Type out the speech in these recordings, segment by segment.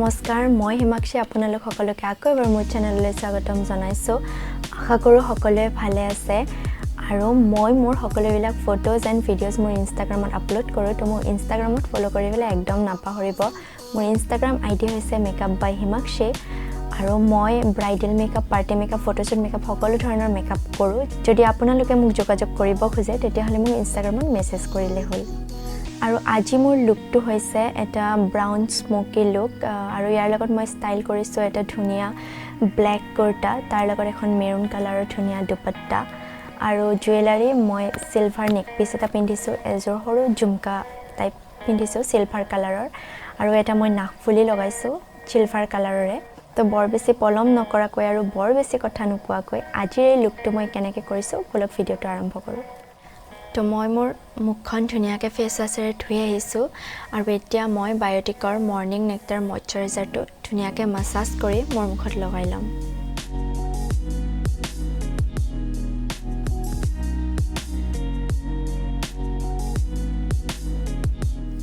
নমস্কাৰ মই হিমাক্ষী আপোনালোক সকলোকে আকৌ এবাৰ মোৰ চেনেললৈ স্বাগতম জনাইছো আশা কৰো সকলোৱে ভালে আছে আৰু মই মোৰ সকলোবিলাক ফটোজ এণ্ড ভিডিঅ'জ মোৰ ইনষ্টাগ্ৰামত আপলোড কৰো তো মোৰ ইনষ্টাগ্ৰামত ফলো কৰিবলৈ একদম নাপাহৰিব মোৰ ইনষ্টাগ্ৰাম আইডি হৈছে মেকআপ বাই হিমাক্ষী আৰু মই bridal makeup party makeup photoshoot makeup সকলো ধৰণৰ মেকআপ কৰো যদি আপোনালোকে মোক যোগাযোগ কৰিব খোজে তেতিয়াহলে মোক ইনষ্টাগ্ৰামত মেছেজ কৰিলে হ'ল আৰু আজি মোৰ লুকটো হৈছে এটা ব্ৰাউন স্মোকি লুক আৰু ইয়াৰ লগত মই ষ্টাইল কৰিছো এটা ধুনিয়া ব্ল্যাক কুৰ্তা তাৰ লগত এখন মেৰুন কালাৰৰ ধুনিয়া দুপট্টা আৰু জুৱেলাৰী মই সিলভাৰ নেক পিস এটা পিন্ধিছো এজৰ সৰু ঝুমকা টাইপ পিন্ধিছো সিলভাৰ কালাৰৰ আৰু এটা মই নাকফুলি লগাইছো সিলভাৰ কালাৰৰে তো বৰ বেছি পলম নকৰাকৈ আৰু বৰ বেছি কথা নোকোৱাকৈ আজিৰ এই লুকটো মই কেনেকৈ কৰিছো বলক ভিডিঅটো আৰম্ভ কৰো তো মই মোৰ মুখখন ধুনিয়াকৈ ফেস ৱাশেৰে ধুই আহিছো আৰু এতিয়া মই বায়োটিকৰ মৰ্নিং নেক্টাৰ ময়শ্চাৰাইজাৰটো ধুনিয়াকৈ মাসাজ কৰি মোৰ মুখত লগাই লম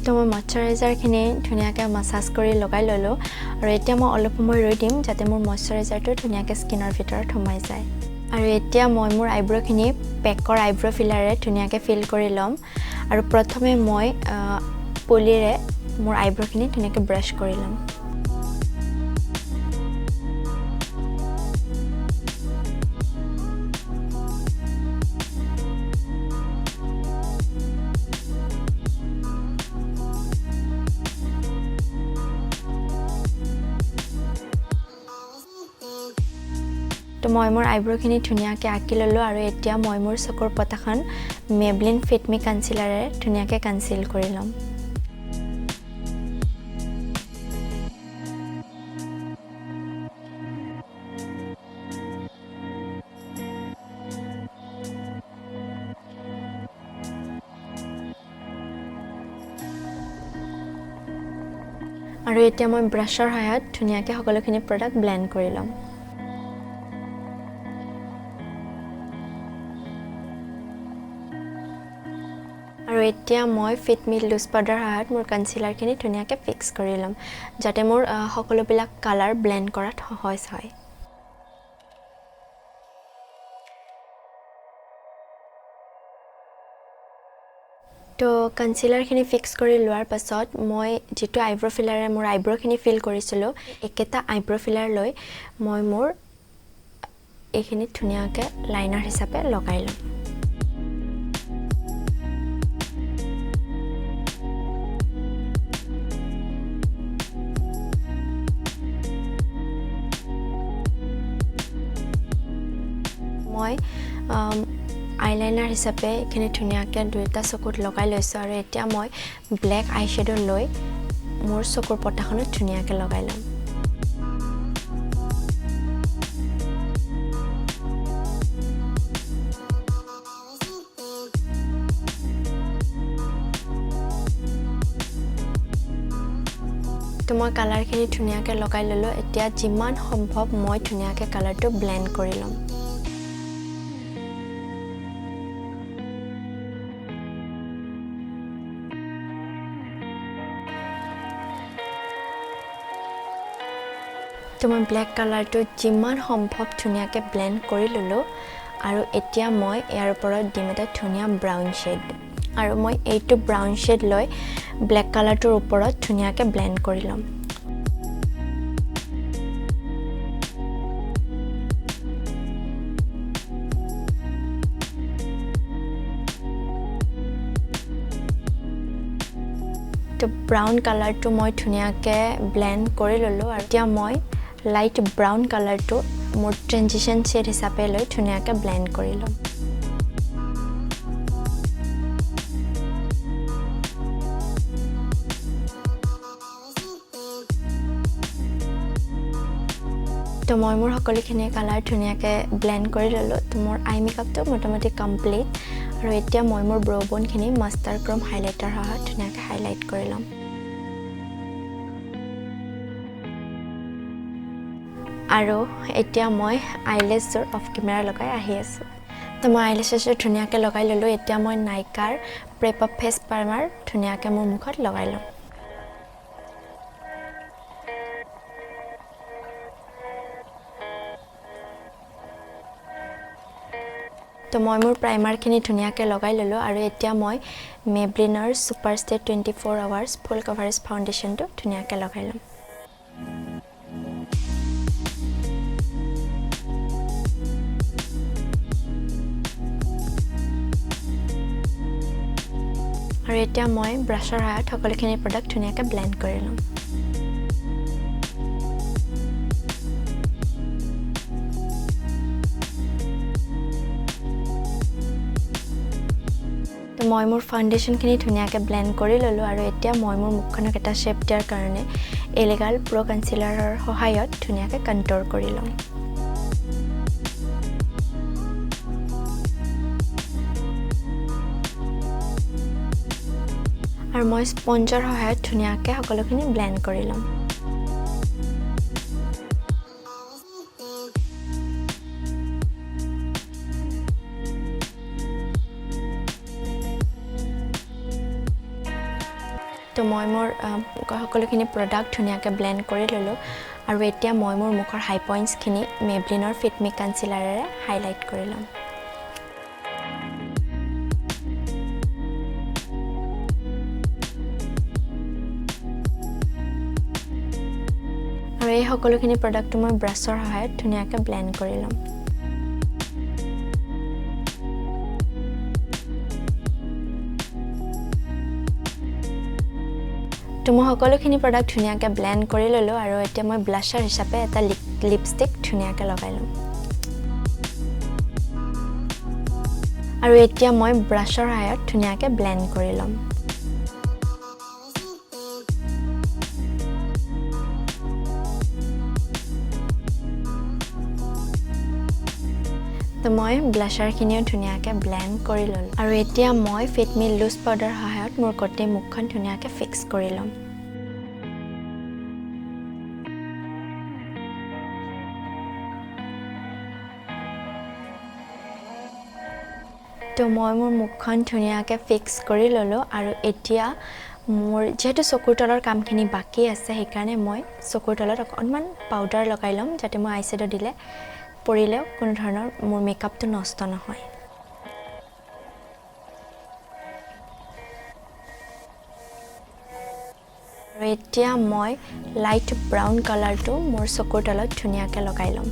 তো মই ময়শ্চাৰাইজাৰখিনি ধুনিয়াকৈ মাসাজ কৰি লগাই ললো আৰু এতিয়া মই অলপ সময় ৰৈ দিম যাতে মোৰ ময়শ্চাৰাইজাৰটো ধুনিয়াকৈ স্কিনৰ ভিতৰত সোমাই যায় আৰু এতিয়া মই মোৰ আইব্ৰখিনি পেকৰ আইব্ৰ ফিলাৰে ধুনিয়াকৈ ফিল কৰি লম আৰু প্ৰথমে মই পলিৰে মোৰ আইব্ৰখিনি ধুনিয়াকৈ ব্ৰাশ কৰি লম তো মই মোৰ আইব্ৰখিনি ধুনিয়াকৈ আঁকি ললো আৰু এতিয়া মই মোৰ চকুৰ পতাখন Maybelline-FITme কনসিলাৰে ধুনিয়াকৈ কনসিল কৰি লম আৰু এতিয়া মই ব্ৰাছৰ সহায়ত ধুনিয়াকৈ সকলোখিনি প্ৰডাক্ট ব্লেন্ড কৰি লম আৰু এতিয়া মই ফিটমি লুজ পাউডাৰ হাত মোৰ কনসিলাৰখিনি ধুনিয়াকৈ ফিক্স কৰি লম যাতে মোৰ সকলোবিলাক কালাৰ ব্লেন্ড কৰাত সহজ হয় তো কনসিলাৰখিনি ফিক্স কৰি লোৱাৰ পাছত মই যেটো আইব্ৰ ফিলাৰে মোৰ আইব্ৰখিনি ফিল কৰিছিলো একেটা আইব্ৰ ফিলাৰ লৈ মই মোৰ এইখিনি ধুনিয়াকৈ লাইনাৰ হিচাপে লগাই লম মই আইলাইনাৰ হিচাপে এখিনি ধুনিয়াকৈ দুইটা চকুত লগাই লৈছো আৰু এতিয়া মই ব্ল্যাক আইশ্যাডো লৈ মোৰ চকুৰ পটাখনত ধুনিয়াকৈ লগাই লম তো মই কালাৰখিনি ধুনিয়াকৈ লগাই ললো এতিয়া যিমান সম্ভৱ মই ধুনিয়াকৈ কালাৰটো ব্লেন্ড কৰি লম তো মই ব্ল্যাক কালাৰটো যিমান সম্ভৱ ধুনিয়াকৈ ব্লেন্ড কৰি ললো আৰু এতিয়া মই ইয়াৰ ওপৰত দিম এটা ধুনিয়া ব্ৰাউন শেড আৰু মই এইটো ব্ৰাউন শেড লৈ ব্ল্যাক কালাৰটোৰ ওপৰত ধুনিয়াকৈ ব্লেন্ড কৰি লম তো ব্ৰাউন কালাৰটো মই ধুনিয়াকৈ ব্লেন্ড কৰি ললো আৰু এতিয়া মই লাইট ব্ৰাউন কালাৰটো মোৰ ট্ৰানজিশন শেড হিচাপে লৈ ধুনিয়াকৈ ব্লেন্ড কৰি লম তো মই মোৰ সকলোখিনি কালাৰ ধুনিয়াকৈ ব্লেন্ড কৰি ললো তো মোৰ আই মেকআপটো মোটামুটি কমপ্লিট আৰু এতিয়া মই মোৰ ব্ৰ বনখিনি মাষ্টাৰ ক্ৰম হাইলাইটাৰ সহায়ত ধুনিয়াকৈ হাইলাইট কৰি লম আৰু এতিয়া মই আইলেছৰ অফ কেমেৰা লগাই আহি আছো তো মই আইলেছৰ ধুনিয়াকৈ লগাই ললো এতিয়া মই নাইকাৰ প্ৰেপ আপ ফেস প্ৰাইমাৰ ধুনিয়াকৈ মোৰ মুখত লগাই লম তো মই মোৰ প্ৰাইমাৰখিনি ধুনিয়াকৈ লগাই ললো আৰু এতিয়া মই Maybelline Super Stay 24 Hours Full Coverage Foundationটো ধুনিয়াকৈ লগাই লম আৰু এতিয়া মই ব্ৰাছৰ সহায়ত সকলোখিনি প্ৰডাক্ট ধুনিয়াকৈ ব্লেন্ড কৰি লম মই মোৰ ফাউন্ডেশনখিনি ধুনিয়াকৈ ব্লেন্ড কৰি ললো আৰু এতিয়া মই মোৰ মুখখনক এটা শেপ দিয়াৰ কাৰণে এলিগাল প্ৰ কনসিলাৰৰ সহায়ত ধুনিয়াকৈ কন্ট্ৰোৰ কৰি লম আৰু মই স্পঞ্জৰ সহায়ত ধুনিয়াকৈ সকলোখিনি ব্লেন্ড কৰি লম তো মই মোৰ সকলোখিনি প্ৰডাক্ট ধুনিয়াকৈ ব্লেন্ড কৰি ললো আৰু এতিয়া মই মোৰ মুখৰ হাই পইণ্টছখিনি Maybelline-FITme কনসিলাৰেৰে হাইলাইট কৰি লম আৰু এই সকলোখিনি প্ৰডাক্টটো মই ব্ৰাছৰ সহায়ত ধুনিয়াকৈ ব্লেন্ড কৰি লম তো মই সকলোখিনি প্ৰডাক্ট ধুনিয়াকৈ ব্লেন্ড কৰি ললো আৰু এতিয়া মই ব্লাছাৰ হিচাপে এটা লিপষ্টিক ধুনিয়াকৈ লগাই লম আৰু এতিয়া মই ব্ৰাছৰ সহায়ত ধুনিয়াকৈ ব্লেন্ড কৰি লম তো মই ব্লাছাৰখিনিও ধুনিয়াকৈ ব্লেন্ড কৰি ললো আৰু এতিয়া মই ফিটমি লুজ পাউডাৰ সহায়ত মোৰ গোটেই মুখখন ধুনিয়াকৈ ফিক্স কৰি লম তো মই মোৰ মুখখন ধুনিয়াকৈ ফিক্স কৰি ললো আৰু এতিয়া মোৰ যেহেতু চকুৰ তলৰ কামখিনি বাকি আছে সেইকাৰণে মই চকুৰ তলত অকণমান পাউডাৰ লগাই লম যাতে মই আইশ্যাডো দিলে পৰিলেও কোনো ধৰণৰ মোৰ মেকআপটো নষ্ট নহয় আৰু এতিয়া মই লাইট ব্ৰাউন কালাৰটো মোৰ চকুৰ তলত ধুনিয়াকৈ লগাই লম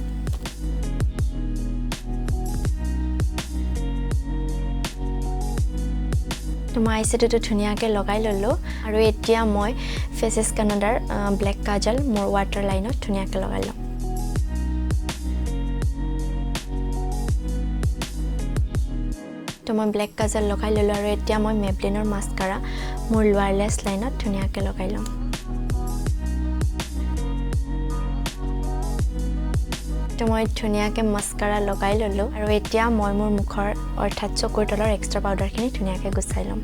তো মই আইশ্যাডোটো ধুনিয়াকৈ লগাই ললো আৰু এতিয়া মই FacesCanadaৰ ব্লেক কাজল মোৰ ৱাটাৰ লাইনত ধুনিয়াকৈ লগাই লম তো মই ব্লেক কাজল লগাই ললো আৰু এতিয়া মই Maybellineৰ মাস্কাৰা মোৰ লোৱাৰ লেছ লাইনত ধুনিয়াকৈ লগাই লম তো মই ধুনিয়াকৈ মাস্কাৰা লগাই ললো আৰু এতিয়া মই মোৰ মুখৰ অৰ্থাৎ চকুৰ তলৰ এক্সট্ৰা পাউডাৰখিনি ধুনিয়াকৈ গুছাই লম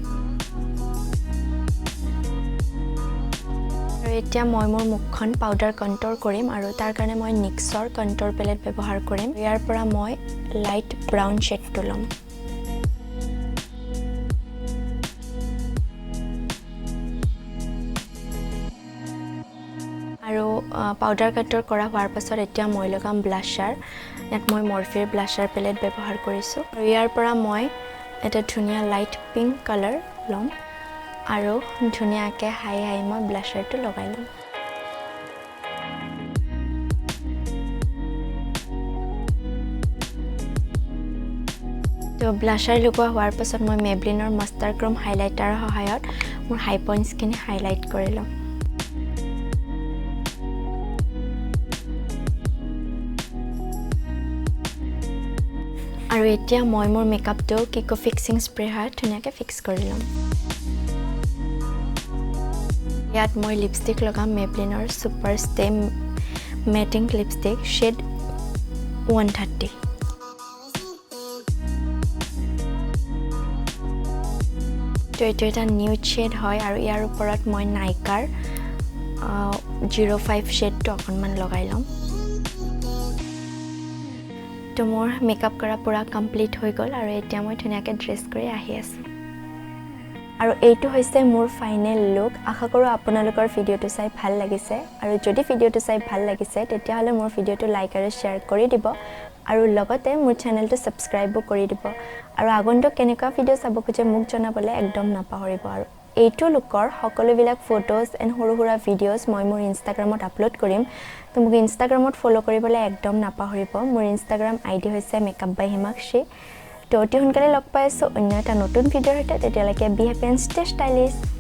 আৰু এতিয়া মই মোৰ মুখখন পাউডাৰ কন্ট্ৰোৰ কৰিম আৰু তাৰ কাৰণে মই NYXৰ কন্ট্ৰোৰ পেলেট ব্যৱহাৰ কৰিম ইয়াৰ পৰা মই লাইট ব্ৰাউন শেডটো লম আৰু পাউডাৰ কন্ট্ৰোৰ কৰা হোৱাৰ পাছত এতিয়া মই লগাম ব্লাছাৰ ইয়াত মই মৰ্ফেৰ ব্লাছাৰ পেলেট ব্যৱহাৰ কৰিছো আৰু ইয়াৰ পৰা মই এটা ধুনিয়া লাইট পিংক কালাৰ লম আৰু ধুনিয়াকৈ হাই মই ব্লাছাৰটো লগাই লম তো ব্লাছাৰ লগোৱা হোৱাৰ পাছত মই Maybellineৰ মাষ্টাৰ ক্ৰম হাইলাইটাৰৰ সহায়ত মোৰ হাই পইণ্টছখিনি হাইলাইট কৰি লম আৰু এতিয়া মই মোৰ মেকআপটো Kiko ফিক্সিং স্প্ৰে হয় ধুনিয়াকৈ ফিক্স কৰি লম ইয়াত মই লিপষ্টিক লগাম Maybellineৰ Super Stay মেটিং লিপষ্টিক শেড 130 তো এইটো এটা নিউড শেড হয় আৰু ইয়াৰ ওপৰত মই নাইকাৰ 05 শেডটো অকণমান লগাই লম তো মোৰ মেকআপ কৰা পুৰা কমপ্লিট হৈ গ'ল আৰু এতিয়া মই ধুনিয়াকৈ ড্ৰেছ কৰি আহি আছো আৰু এইটো হৈছে মোৰ ফাইনেল লুক আশা কৰো আপোনালোকৰ ভিডিওটো চাই ভাল লাগিছে আৰু যদি ভিডিওটো চাই ভাল লাগিছে তেতিয়াহলে মোৰ ভিডিওটো লাইক আৰু শেয়াৰ কৰি দিব আৰু লগতে মোৰ চেনেলটো সাবস্ক্ৰাইবও কৰি দিব আৰু আগন্তুক কেনেকুৱা ভিডিও চাব খুজে মোক জনাবলে একদম নাপাহৰিব আৰু এইটো লুকৰ সকলোবিলাক ফটোজ এণ্ড সৰু সৰু ভিডিওজ মই মোৰ ইনষ্টাগ্ৰামত আপলোড কৰিম তো মোক ইনষ্টাগ্ৰামত ফলো কৰিবলৈ একদম নাপাহৰিব মোৰ ইনষ্টাগ্ৰাম আইডি হৈছে মেকআপ বাই হিমাক্ষী তো অতি সোনকালে লগ পাই আছো অন্য এটা নতুন ভিডিওৰ সৈতে তেতিয়ালৈকে be happy and stay stylish